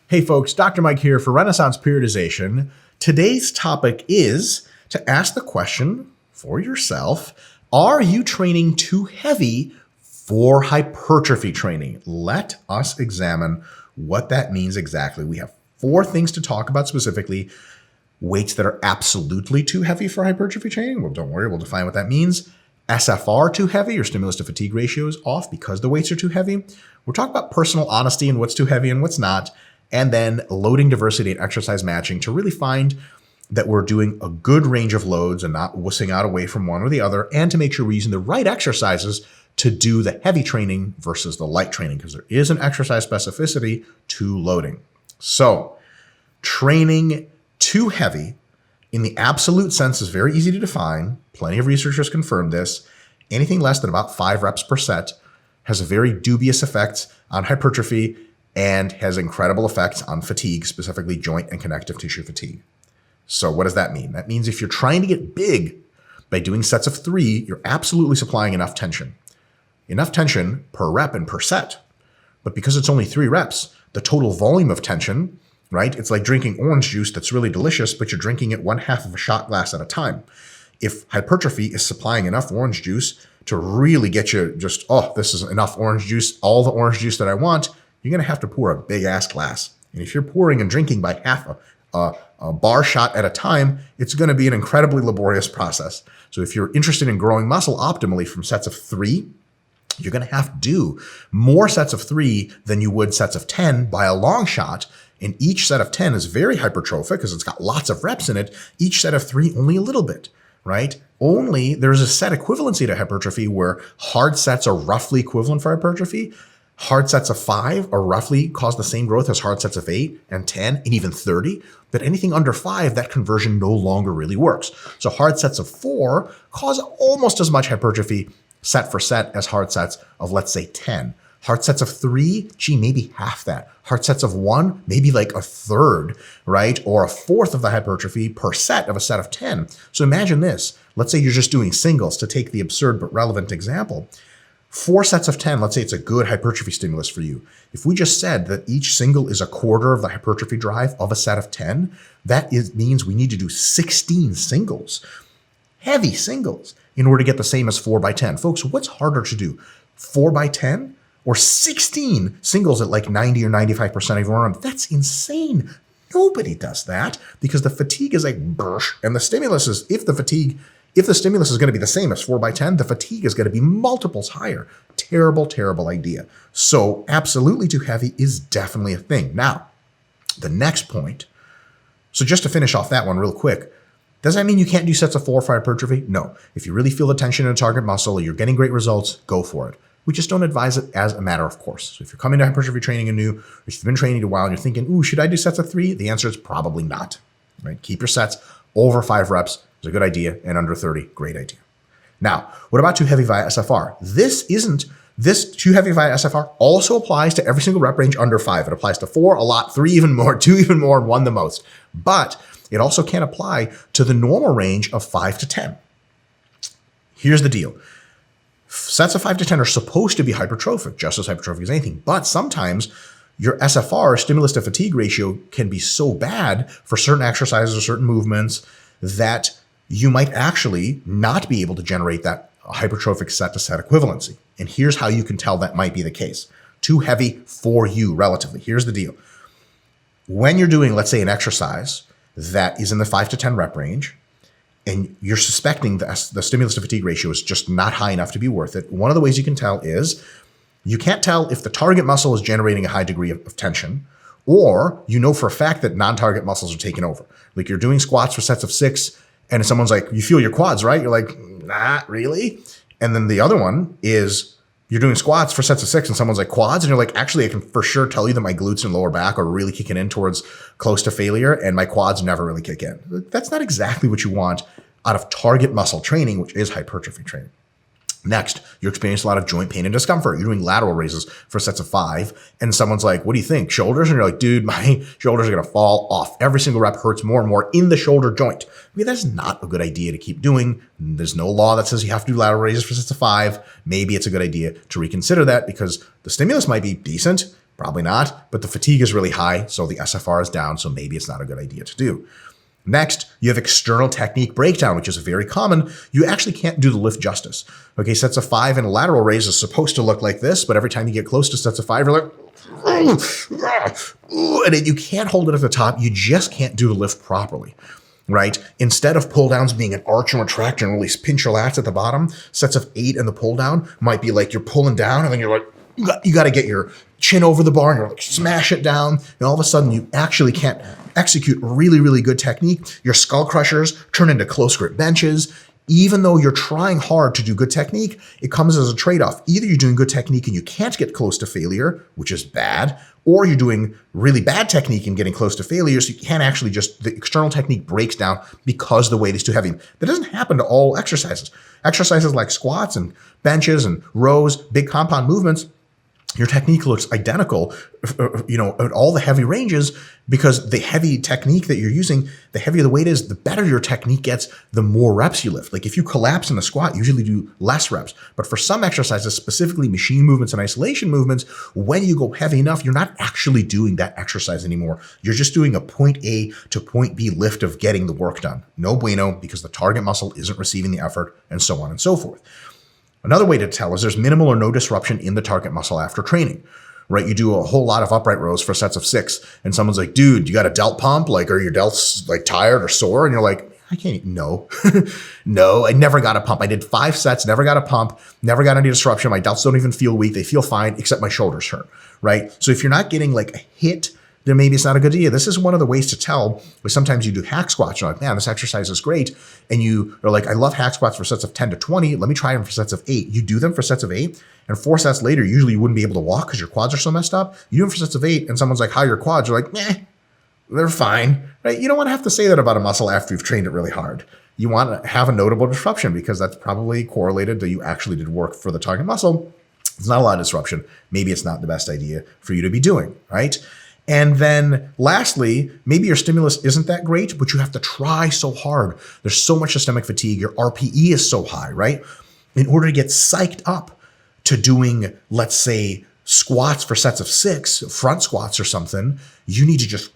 Hey folks, Dr. Mike here for Renaissance Periodization. Today's topic is to ask the question for yourself, are you training too heavy for hypertrophy training? Let us examine what that means exactly. We have 4 things to talk about specifically. Weights that are absolutely too heavy for hypertrophy training. Well, don't worry, we'll define what that means. SFR too heavy, or stimulus to fatigue ratio is off because the weights are too heavy. We'll talk about personal honesty and what's too heavy and what's not. And then loading diversity and exercise matching to really find that we're doing a good range of loads and not wussing out away from one or the other, and to make sure we're using the right exercises to do the heavy training versus the light training, because there is an exercise specificity to loading. So training too heavy in the absolute sense is very easy to define. Plenty of researchers confirm this. Anything less than about 5 reps per set has a very dubious effects on hypertrophy and has incredible effects on fatigue, specifically joint and connective tissue fatigue. So what does that mean? That means if you're trying to get big by doing sets of 3, you're absolutely supplying enough tension. Enough tension per rep and per set. But because it's only 3 reps, the total volume of tension, right? It's like drinking orange juice that's really delicious, but you're drinking it 1/2 of a shot glass at a time. If hypertrophy is supplying enough orange juice to really get you just, oh, this is enough orange juice, all the orange juice that I want, you're going to have to pour a big ass glass. And if you're pouring and drinking by half a bar shot at a time, it's going to be an incredibly laborious process. So if you're interested in growing muscle optimally from sets of 3, you're going to have to do more sets of 3 than you would sets of 10 by a long shot. And each set of 10 is very hypertrophic because it's got lots of reps in it. Each set of 3, only a little bit, right? Only there's a set equivalency to hypertrophy where hard sets are roughly equivalent for hypertrophy. Hard sets of 5 are roughly cause the same growth as hard sets of 8 and 10 and even 30. But anything under 5, that conversion no longer really works. So hard sets of 4 cause almost as much hypertrophy set for set as hard sets of, let's say, 10. Hard sets of 3, gee, maybe half that. Hard sets of 1, maybe like a third, right? Or a fourth of the hypertrophy per set of a set of 10. So imagine this. Let's say you're just doing singles, to take the absurd but relevant example. 4 sets of 10, let's say it's a good hypertrophy stimulus for you. If we just said that each single is a quarter of the hypertrophy drive of a set of 10, means we need to do 16 singles, heavy singles, in order to get the same as 4 by 10. Folks, what's harder to do, 4 by 10 or 16 singles at like 90 or 95% of your arm? That's insane. Nobody does that because the fatigue is like bursh, and the stimulus is, if the stimulus is going to be the same as 4 by 10, the fatigue is going to be multiples higher. Terrible, terrible idea. So absolutely too heavy is definitely a thing. Now, the next point. So just to finish off that one real quick, does that mean you can't do sets of 4 for hypertrophy? No. If you really feel the tension in a target muscle or you're getting great results, go for it. We just don't advise it as a matter of course. So if you're coming to hypertrophy training anew, or if you've been training a while and you're thinking, ooh, should I do sets of 3? The answer is probably not. Right? Keep your sets over 5 reps. Is a good idea, and under 30, great idea. Now, what about too heavy via SFR? This too heavy via SFR also applies to every single rep range under 5. It applies to 4 a lot, 3 even more, 2 even more, and 1 the most. But it also can apply to the normal range of 5 to 10. Here's the deal. Sets of 5 to 10 are supposed to be hypertrophic, just as hypertrophic as anything, but sometimes your SFR, stimulus to fatigue ratio, can be so bad for certain exercises or certain movements that you might actually not be able to generate that hypertrophic set to set equivalency. And here's how you can tell that might be the case. Too heavy for you relatively. Here's the deal. When you're doing, let's say, an exercise that is in the 5 to 10 rep range, and you're suspecting the stimulus to fatigue ratio is just not high enough to be worth it, one of the ways you can tell is you can't tell if the target muscle is generating a high degree of tension, or you know for a fact that non-target muscles are taking over. Like you're doing squats for sets of 6, and someone's like, you feel your quads, right? You're like, not really. And then the other one is you're doing squats for sets of 6 and someone's like, quads. And you're like, actually, I can for sure tell you that my glutes and lower back are really kicking in towards close to failure, and my quads never really kick in. That's not exactly what you want out of target muscle training, which is hypertrophy training. Next, you're experiencing a lot of joint pain and discomfort. You're doing lateral raises for sets of 5, and someone's like, what do you think? Shoulders? And you're like, dude, my shoulders are going to fall off. Every single rep hurts more and more in the shoulder joint. I mean, that's not a good idea to keep doing. There's no law that says you have to do lateral raises for sets of 5. Maybe it's a good idea to reconsider that because the stimulus might be decent, Probably not, but the fatigue is really high, so the SFR is down, so maybe it's not a good idea to do. Next, you have external technique breakdown, which is very common. You actually can't do the lift justice. Okay, sets of 5 in a lateral raise is supposed to look like this, but every time you get close to sets of 5, you're like, and you can't hold it at the top. You just can't do the lift properly, right? Instead of pull downs being an arch and retract and really pinch your lats at the bottom, sets of 8 in the pull down might be like you're pulling down and then you're like, you got to get your chin over the bar and you're like, smash it down. And all of a sudden you actually can't execute really, really good technique. Your skull crushers turn into close grip benches. Even though you're trying hard to do good technique, it comes as a trade-off. Either you're doing good technique and you can't get close to failure, which is bad, or you're doing really bad technique and getting close to failure, so you can't actually just, the external technique breaks down because the weight is too heavy. That doesn't happen to all exercises. Exercises like squats and benches and rows, big compound movements, your technique looks identical, at all the heavy ranges, because the heavy technique that you're using, the heavier the weight is, the better your technique gets, the more reps you lift. Like if you collapse in a squat, you usually do less reps. But for some exercises, specifically machine movements and isolation movements, when you go heavy enough, you're not actually doing that exercise anymore. You're just doing a point A to point B lift of getting the work done. No bueno, because the target muscle isn't receiving the effort, and so on and so forth. Another way to tell is there's minimal or no disruption in the target muscle after training, right? You do a whole lot of upright rows for sets of 6 and someone's like, dude, you got a delt pump? Like, are your delts like tired or sore? And you're like, I can't, no, no, I never got a pump. I did 5 sets, never got a pump, never got any disruption. My delts don't even feel weak. They feel fine, except my shoulders hurt, right? So if you're not getting like a hit, then maybe it's not a good idea. This is one of the ways to tell, where sometimes you do hack squats. You're like, man, this exercise is great. And you are like, I love hack squats for sets of 10 to 20. Let me try them for sets of 8. You do them for sets of 8. And 4 sets later, usually you wouldn't be able to walk because your quads are so messed up. You do them for sets of 8 and someone's like, how are your quads? You're like, meh, they're fine, right? You don't want to have to say that about a muscle after you've trained it really hard. You want to have a notable disruption because that's probably correlated to you actually did work for the target muscle. It's not a lot of disruption. Maybe it's not the best idea for you to be doing, right? And then lastly, maybe your stimulus isn't that great, but you have to try so hard. There's so much systemic fatigue. Your RPE is so high, right? In order to get psyched up to doing, let's say, squats for sets of 6, front squats or something, you need to just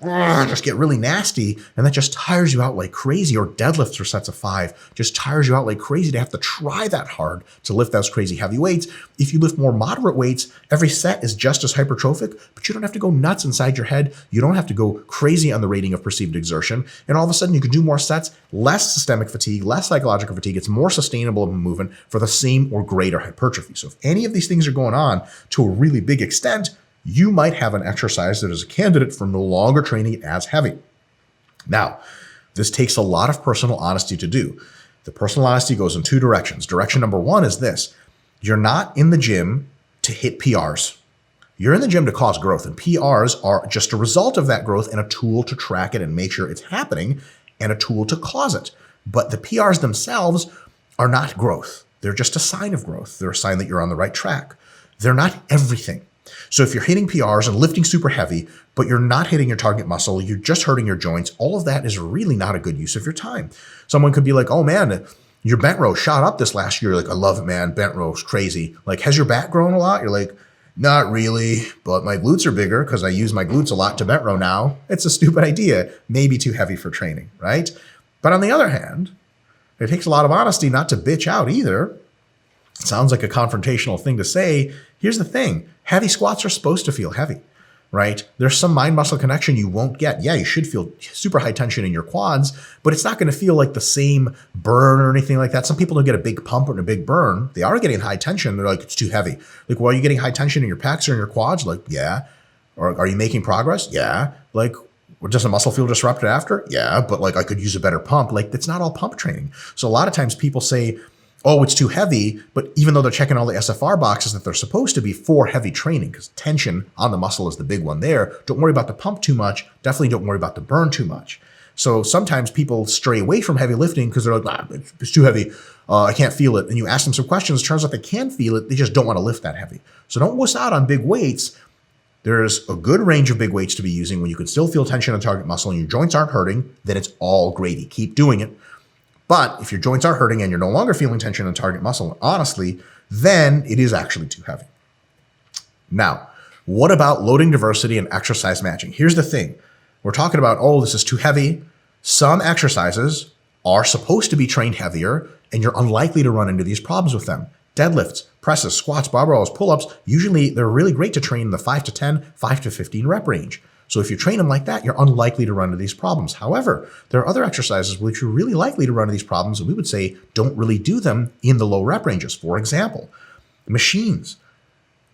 get really nasty, and that just tires you out like crazy. Or deadlifts for sets of 5 just tires you out like crazy to have to try that hard to lift those crazy heavy weights. If you lift more moderate weights, every set is just as hypertrophic, but you don't have to go nuts inside your head. You don't have to go crazy on the rating of perceived exertion. And all of a sudden you can do more sets, less systemic fatigue, less psychological fatigue. It's more sustainable of a movement for the same or greater hypertrophy. So if any of these things are going on to a really big extent, you might have an exercise that is a candidate for no longer training it as heavy. Now, this takes a lot of personal honesty to do. The personal honesty goes in 2 directions. Direction number 1 is this: you're not in the gym to hit PRs. You're in the gym to cause growth, and PRs are just a result of that growth and a tool to track it and make sure it's happening and a tool to cause it. But the PRs themselves are not growth. They're just a sign of growth. They're a sign that you're on the right track. They're not everything. So if you're hitting PRs and lifting super heavy, but you're not hitting your target muscle, you're just hurting your joints, all of that is really not a good use of your time. Someone could be like, oh man, your bent row shot up this last year. You're like, I love it, man. Bent row's crazy. Like, has your back grown a lot? You're like, not really, but my glutes are bigger because I use my glutes a lot to bent row now. It's a stupid idea, maybe too heavy for training, right? But on the other hand, it takes a lot of honesty not to bitch out either. It sounds like a confrontational thing to say. Here's the thing. Heavy squats are supposed to feel heavy, right? There's some mind-muscle connection you won't get. Yeah, you should feel super high tension in your quads, but it's not going to feel like the same burn or anything like that. Some people don't get a big pump or a big burn. They are getting high tension. They're like, it's too heavy. Like, well, are you getting high tension in your pecs or in your quads? Like, yeah. Or are you making progress? Yeah. Like, does the muscle feel disrupted after? Yeah, but like I could use a better pump. Like, it's not all pump training. So a lot of times people say, oh, it's too heavy, but even though they're checking all the SFR boxes that they're supposed to be for heavy training, because tension on the muscle is the big one there, don't worry about the pump too much. Definitely don't worry about the burn too much. So sometimes people stray away from heavy lifting because they're like, it's too heavy. I can't feel it. And you ask them some questions, it turns out they can feel it. They just don't want to lift that heavy. So don't wuss out on big weights. There's a good range of big weights to be using when you can still feel tension on target muscle and your joints aren't hurting, then it's all gravy. Keep doing it. But if your joints are hurting and you're no longer feeling tension on target muscle, honestly, then it is actually too heavy. Now, What about loading diversity and exercise matching? Here's the thing. We're talking about, oh, this is too heavy. Some exercises are supposed to be trained heavier, and you're unlikely to run into these problems with them. Deadlifts, presses, squats, barbells, pull-ups, usually they're really great to train in the 5 to 10, 5 to 15 rep range. So if you train them like that, you're unlikely to run into these problems. However, there are other exercises which you're really likely to run into these problems, and we would say don't really do them in the low rep ranges. For example, machines,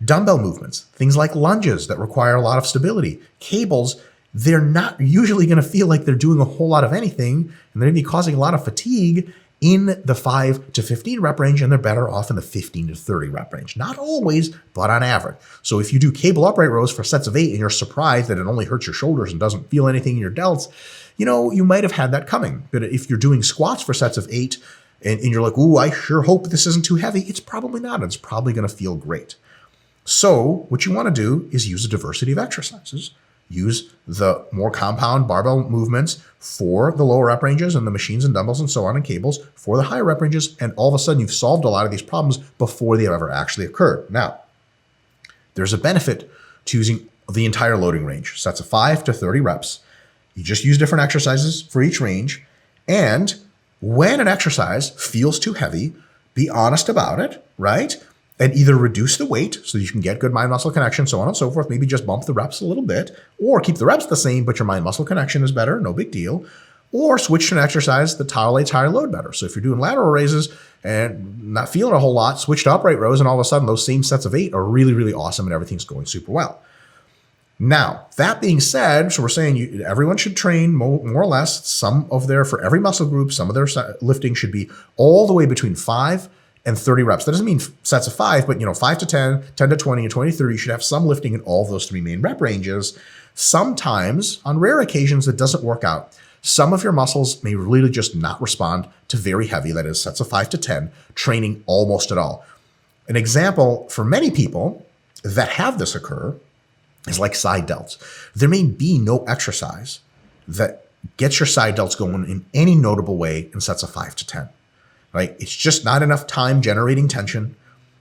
dumbbell movements, things like lunges that require a lot of stability, cables, they're not usually going to feel like they're doing a whole lot of anything, and they're going to be causing a lot of fatigue in the 5 to 15 rep range, and they're better off in the 15 to 30 rep range. Not always, but on average. So if you do cable upright rows for sets of 8 and you're surprised that it only hurts your shoulders and doesn't feel anything in your delts, you might have had that coming. But if you're doing squats for sets of 8 and you're like, ooh, I sure hope this isn't too heavy, it's probably not. It's probably going to feel great. So what you want to do is use a diversity of exercises. Use the more compound barbell movements for the lower rep ranges and the machines and dumbbells and so on and cables for the higher rep ranges. And all of a sudden you've solved a lot of these problems before they ever actually occurred. Now, there's a benefit to using the entire loading range, sets of 5 to 30 reps. You just use different exercises for each range. And when an exercise feels too heavy, be honest about it, right? And either reduce the weight so you can get good mind-muscle connection, so on and so forth. Maybe just bump the reps a little bit, or keep the reps the same, but your mind-muscle connection is better, no big deal. Or switch to an exercise that tolerates higher load better. So if you're doing lateral raises and not feeling a whole lot, switch to upright rows, and all of a sudden those same sets of 8 are really, really awesome and everything's going super well. Now, that being said, so we're saying everyone should train more or less for every muscle group, some of their lifting should be all the way between 5 and 30 reps. That doesn't mean sets of 5, but 5 to 10, 10 to 20, and 20 to 30, you should have some lifting in all of those 3 main rep ranges. Sometimes, on rare occasions, it doesn't work out. Some of your muscles may really just not respond to very heavy, that is sets of 5 to 10, training almost at all. An example for many people that have this occur is like side delts. There may be no exercise that gets your side delts going in any notable way in sets of 5 to 10. Right? It's just not enough time generating tension,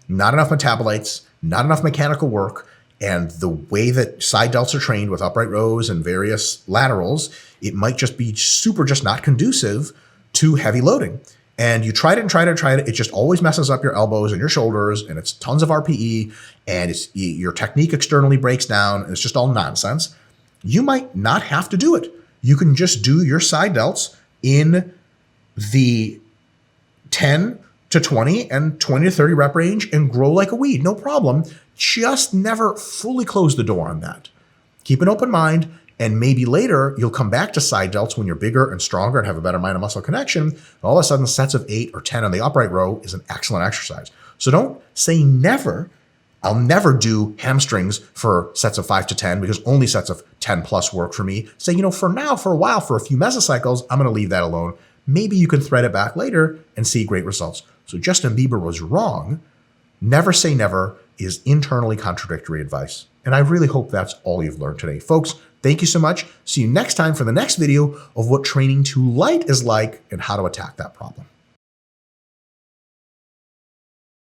not enough metabolites, not enough mechanical work. And the way that side delts are trained with upright rows and various laterals, it might just be just not conducive to heavy loading. And you tried it and tried it and tried it. It just always messes up your elbows and your shoulders, and it's tons of RPE, and your technique externally breaks down, and it's just all nonsense. You might not have to do it. You can just do your side delts in the 10 to 20 and 20 to 30 rep range and grow like a weed, no problem. Just never fully close the door on that. Keep an open mind, and maybe later you'll come back to side delts when you're bigger and stronger and have a better mind and muscle connection. All of a sudden, sets of 8 or 10 on the upright row is an excellent exercise. So don't say never. I'll never do hamstrings for sets of 5 to 10 because only sets of 10 plus work for me. Say, for now, for a while, for a few mesocycles, I'm going to leave that alone. Maybe you can thread it back later and see great results. So Justin Bieber was wrong. Never say never is internally contradictory advice. And I really hope that's all you've learned today. Folks, thank you so much. See you next time for the next video of what training too light is like and how to attack that problem.